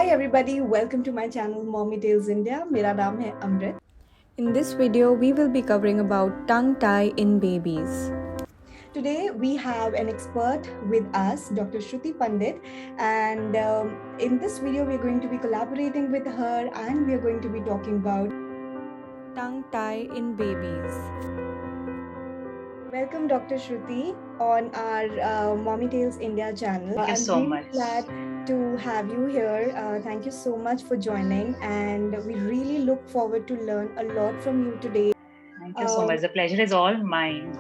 Hi everybody, welcome to my channel Mommy Tales India. मेरा नाम है अमृत. In this video, we will be covering about tongue tie in babies. Today we have an expert with us, Dr. Shruti Pandit, and in this video we are going to be collaborating with her and we are going to be talking about Tongue tie in babies. Welcome Dr. Shruti on our Mommy Tales India channel. Thank you I'm so really much. glad to have you here. Thank you so much for joining and we really look forward to learn a lot from you today. Thank you so much. The pleasure is all mine.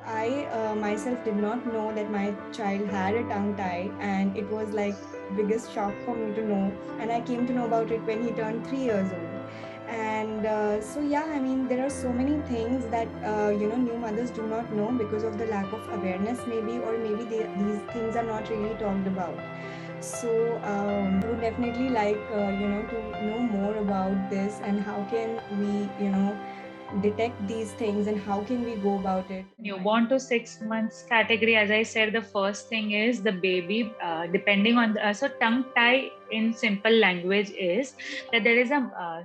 I myself did not know that my child had a tongue tie, and it was like biggest shock for me to know. And I came to know about it when he turned 3 years old. And so yeah, I mean there are so many things that new mothers do not know because of the lack of awareness, maybe, or maybe these things are not really talked about. So I would definitely like to know more about this and how can we detect these things and how can we go about it. Newborn to 6 months category, as I said, the first thing is the baby, depending on so tongue tie in simple language is that there is a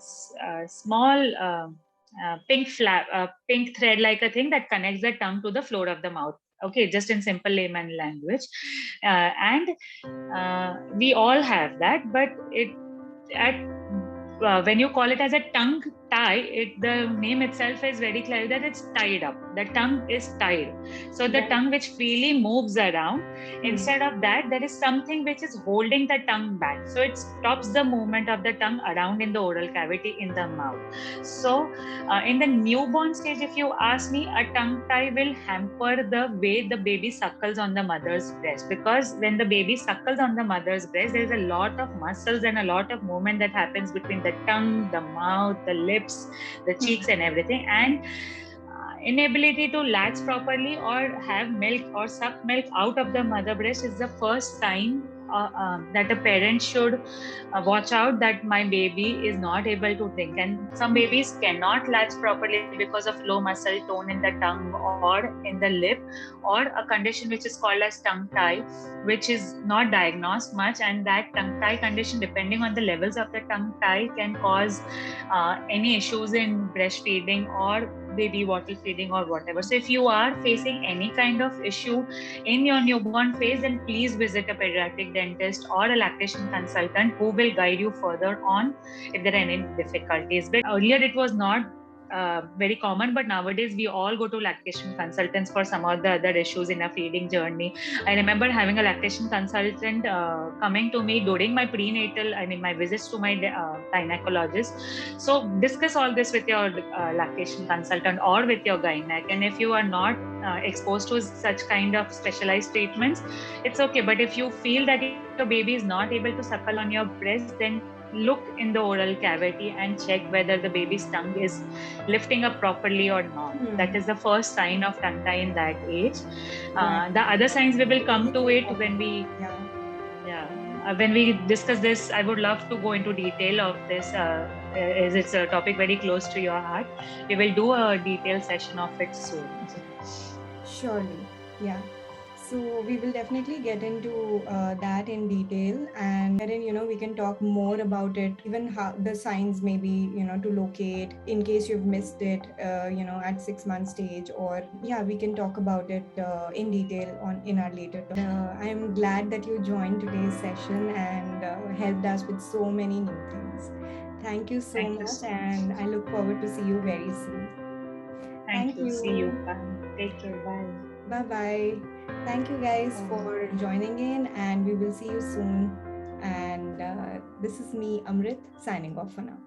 small pink thread like a thing that connects the tongue to the floor of the mouth. Okay, just in simple layman language. And we all have that, but when you call it as a tongue tie, the name itself is very clear that it's tied up. The tongue is tied. So the tongue which freely moves around, instead of that, there is something which is holding the tongue back. So it stops the movement of the tongue around in the oral cavity in the mouth. So in the newborn stage, if you ask me, a tongue tie will hamper the way the baby suckles on the mother's breast, because when the baby suckles on the mother's breast, there is a lot of muscles and a lot of movement that happens between the tongue, the mouth, the lips, the cheeks, and everything. And inability to latch properly or have milk or suck milk out of the mother breast is the first sign that a parent should watch out that my baby is not able to drink. And some babies cannot latch properly because of low muscle tone in the tongue or in the lip, or a condition which is called as tongue tie, which is not diagnosed much. And that tongue tie condition, depending on the levels of the tongue tie, can cause any issues in breastfeeding or baby bottle feeding or whatever. So if you are facing any kind of issue in your newborn phase, then please visit a pediatric dentist or a lactation consultant who will guide you further on if there are any difficulties. But earlier it was not very common, but nowadays we all go to lactation consultants for some of the other issues in a feeding journey. I remember having a lactation consultant coming to me during my my visits to my gynecologist. So discuss all this with your lactation consultant or with your gynec. And if you are not exposed to such kind of specialized treatments, it's okay. But if you feel that your baby is not able to suckle on your breast, then look in the oral cavity and check whether the baby's tongue is lifting up properly or not. That is the first sign of tongue tie in that age. The other signs we will come to it when we when we discuss this. I would love to go into detail of this, as it's a topic very close to your heart. We will do a detailed session of it soon. Surely, yeah. So we will definitely get into that in detail, and then we can talk more about it, even how the signs maybe to locate in case you've missed it at 6 months stage, or we can talk about it in detail in our later talk. I'm glad that you joined today's session and helped us with so many new things. Thank you so much, and I look forward to see you very soon. Thank you. See you. Bye. Take care. Bye. Bye-bye. Thank you guys for joining in, and we will see you soon. And this is me, Amrit, signing off for now.